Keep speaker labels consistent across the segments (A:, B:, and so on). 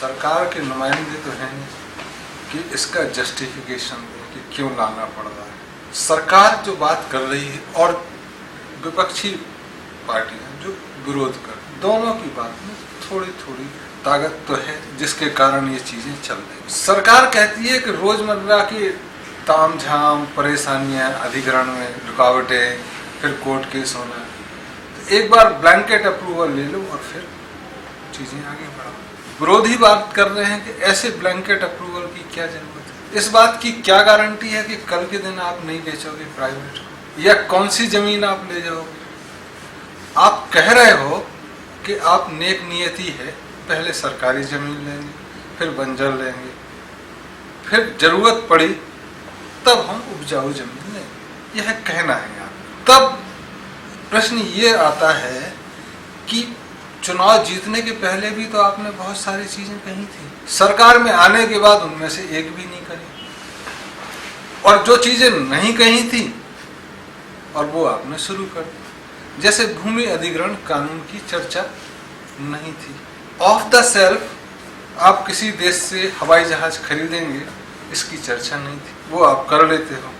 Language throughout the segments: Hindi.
A: सरकार के नुमाइंदे तो हैं नहीं कि इसका जस्टिफिकेशन दें कि क्यों लाना पड़ रहा है। सरकार जो बात कर रही है और विपक्षी पार्टियां जो विरोध कर, दोनों की बात में थोड़ी थोड़ी ताकत तो है जिसके कारण ये चीजें चल रही। सरकार कहती है कि रोजमर्रा की तामझाम, परेशानियां, अधिग्रहण में रुकावटें, फिर कोर्ट केस होना, तो एक बार ब्लैंकेट अप्रूवल ले लो और फिर चीजें आगे बढ़ाओ। विरोधी बात कर रहे हैं कि ऐसे ब्लैंकेट अप्रूवल की क्या जरूरत है, इस बात की क्या गारंटी है कि कल के दिन आप नहीं बेचोगे प्राइवेट को, या कौन सी जमीन आप ले जाओगे। आप कह रहे हो कि आप नेक नियति है, पहले सरकारी जमीन लेंगे, फिर बंजर लेंगे, फिर जरूरत पड़ी तब हम उपजाऊ जमीन लेंगे, यह कहना है यहाँ। तब प्रश्न ये आता है कि चुनाव जीतने के पहले भी तो आपने बहुत सारी चीजें कही थी, सरकार में आने के बाद उनमें से एक भी नहीं करी, और जो चीजें नहीं कही थी और वो आपने शुरू कर दी। जैसे भूमि अधिग्रहण कानून की चर्चा नहीं थी, ऑफ द सेल्फ आप किसी देश से हवाई जहाज खरीदेंगे, इसकी चर्चा नहीं थी, वो आप कर लेते हो।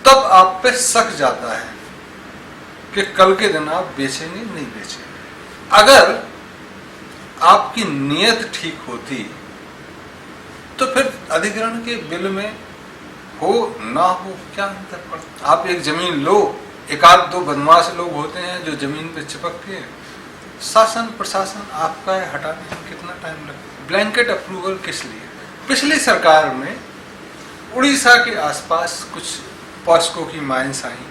A: तब आप पे शक जाता है कि कल के दिन आप बेचेंगे नहीं बेचेंगे। अगर आपकी नीयत ठीक होती तो फिर अधिग्रहण के बिल में हो ना हो क्या अंतर पड़ता। आप एक जमीन लो, एक आध दो बदमाश लोग होते हैं जो जमीन पे चिपक के, शासन प्रशासन आपका है, हटाने में कितना टाइम लगता। ब्लैंकेट अप्रूवल किस लिए? पिछली सरकार में उड़ीसा के आसपास कुछ पॉस्को की माइंस आई,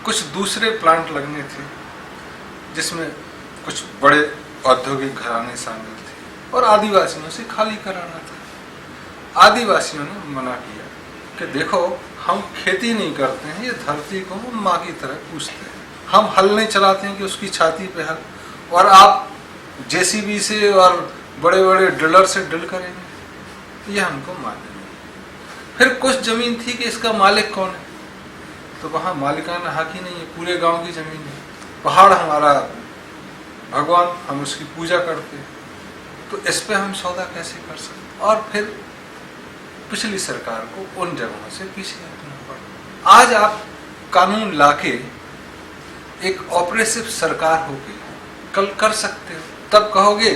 A: कुछ दूसरे प्लांट लगने थे जिसमें कुछ बड़े औद्योगिक घराने शामिल थे और आदिवासियों से खाली कराना था। आदिवासियों ने मना किया कि देखो हम खेती नहीं करते हैं, ये धरती को हम माँ की तरह पूछते हैं, हम हल नहीं चलाते हैं कि उसकी छाती पे हल, और आप जेसीबी से और बड़े बड़े ड्रिलर से ड्रिल करेंगे, ये हमको मान्य नहीं। फिर कुछ जमीन थी कि इसका मालिक कौन है, तो वहाँ मालिकाना हक ही नहीं है, पूरे गांव की जमीन है, पहाड़ हमारा भगवान, हम उसकी पूजा करते हैं, तो इस पे हम सौदा कैसे कर सकते। और फिर पिछली सरकार को उन जगहों से पीछे हटना पड़ा। आज आप कानून लाके एक ऑपरेटिव सरकार होगी, कल कर सकते हो, तब कहोगे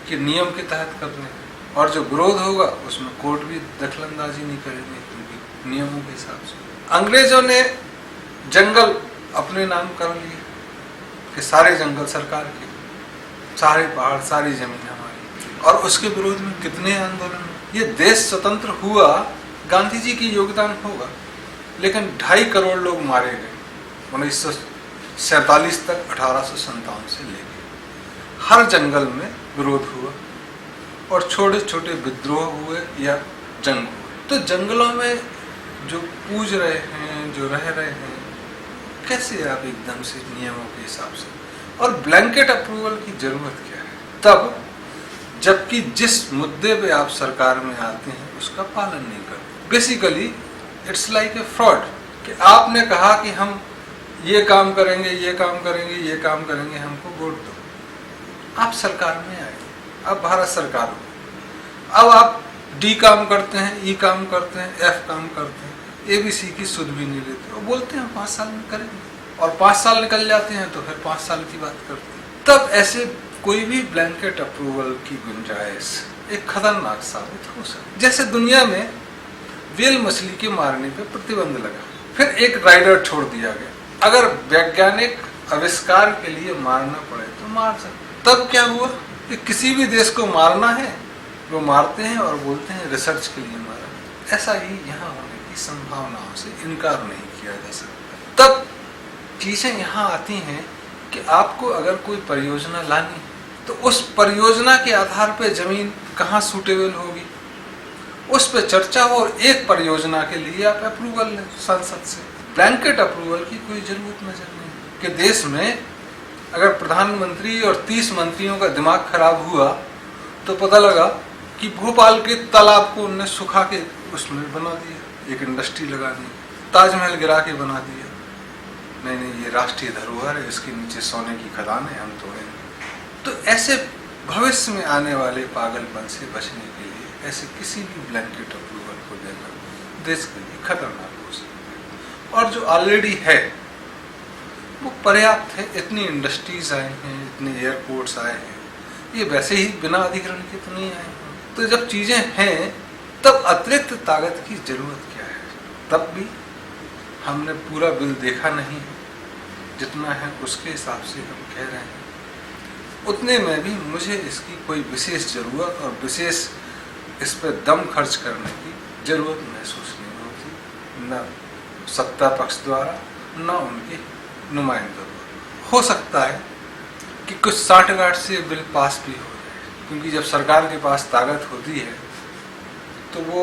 A: कि नियम के तहत कर रहे हैं, और जो विरोध होगा उसमें कोर्ट भी दखलंदाजी नहीं करेंगे क्योंकि नियमों के हिसाब से। अंग्रेजों ने जंगल अपने नाम कर लिए कि सारे जंगल सरकार के, सारे पहाड़, सारी जमीन हमारी, और उसके विरोध में कितने आंदोलन। ये देश स्वतंत्र हुआ, गांधी जी की योगदान होगा, लेकिन 2.5 करोड़ लोग मारे गए 1947 तक, 1857 से लेकर। हर जंगल में विरोध हुआ और छोटे छोटे विद्रोह हुए या जंग हुए। तो जंगलों में जो पूज रहे हैं, जो रह रहे हैं, कैसे आप एकदम से नियमों के हिसाब से, और ब्लैंकेट अप्रूवल की जरूरत क्या है तब, जबकि जिस मुद्दे पे आप सरकार में आते हैं उसका पालन नहीं करते। Basically it's like a fraud कि आपने कहा कि हम ये काम करेंगे, ये काम करेंगे, ये काम करेंगे, हमको वोट दो। आप सरकार में आए, अब भारत सरकार हो, अब आप डी काम करते हैं, ई काम करते हैं, एफ काम करते हैं, ABC की सुध भी नहीं लेते, और बोलते हैं 5 साल में करेंगे, और 5 साल निकल जाते हैं तो फिर 5 साल की बात करते हैं। तब ऐसे कोई भी ब्लैंकेट अप्रूवल की गुंजाइश एक खतरनाक साबित हो सकती। जैसे दुनिया में व्हेल मछली के मारने पे प्रतिबंध लगा, फिर एक राइडर छोड़ दिया गया, अगर वैज्ञानिक आविष्कार के लिए मारना पड़े तो मार सकते। तब क्या हुआ कि किसी भी देश को मारना है वो मारते हैं और बोलते हैं रिसर्च के लिए मारा। ऐसा ही यहाँ होने की संभावनाओं से इनकार नहीं किया जा सकता। तब चीजें यहाँ आती हैं कि आपको अगर कोई परियोजना लानी है तो उस परियोजना के आधार पर जमीन कहाँ सूटेबल होगी, उस पर चर्चा हो, और एक परियोजना के लिए आप अप्रूवल लें संसद से। ब्लैंकेट अप्रूवल की कोई जरूरत नजर नहीं कि देश में अगर प्रधानमंत्री और 30 मंत्रियों का दिमाग खराब हुआ तो पता लगा कि भोपाल के तालाब को उन्होंने सुखा के उसमें बना दिया, एक इंडस्ट्री लगा दी, ताजमहल गिरा के बना दिया, नहीं ये राष्ट्रीय धरोहर है, इसके नीचे सोने की खदान है, हम तोड़ेंगे। तो ऐसे भविष्य में आने वाले पागलपन से बचने के लिए ऐसे किसी भी ब्लैंकेट अप्रूवल को देना देश के लिए खतरनाक हो सकता है। और जो ऑलरेडी है वो पर्याप्त है। इतनी इंडस्ट्रीज आए हैं, इतने एयरपोर्ट्स आए हैं, ये वैसे ही बिना अधिग्रहण के तो नहीं आए हैं। तो जब चीजें हैं तब अतिरिक्त ताकत की जरूरत क्या है? तब भी हमने पूरा बिल देखा नहीं है, जितना है उसके हिसाब से हम कह रहे हैं। उतने में भी मुझे इसकी कोई विशेष जरूरत और विशेष इस पर दम खर्च करने की जरूरत महसूस नहीं होती, न सत्ता पक्ष द्वारा न उनके नुमाइंदों द्वारा। हो सकता है कि कुछ साठगांठ से बिल पास भी हो जाए, क्योंकि जब सरकार के पास ताकत होती है तो वो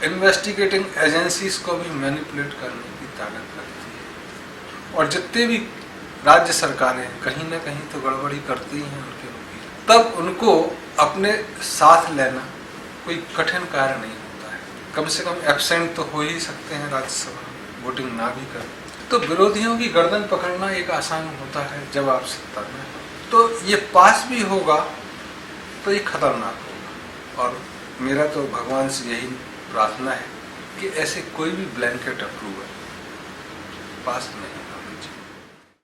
A: इन्वेस्टिगेटिंग एजेंसीज को भी मैनिपुलेट करने की ताकत रखती है। और जितने भी राज्य सरकारें कहीं ना कहीं तो गड़बड़ी करती हैं उनके वकील, तब उनको अपने साथ लेना कोई कठिन कार्य नहीं होता है। कम से कम एब्सेंट तो हो ही सकते हैं राज्यसभा में, वोटिंग ना भी कर। तो विरोधियों की गर्दन पकड़ना एक आसान होता है जब आप सत्ता में हो। तो ये पास भी होगा तो ये खतरनाक होगा। और मेरा तो भगवान से यही प्रार्थना है कि ऐसे कोई भी ब्लैंकेट अप्रूवल पास नहीं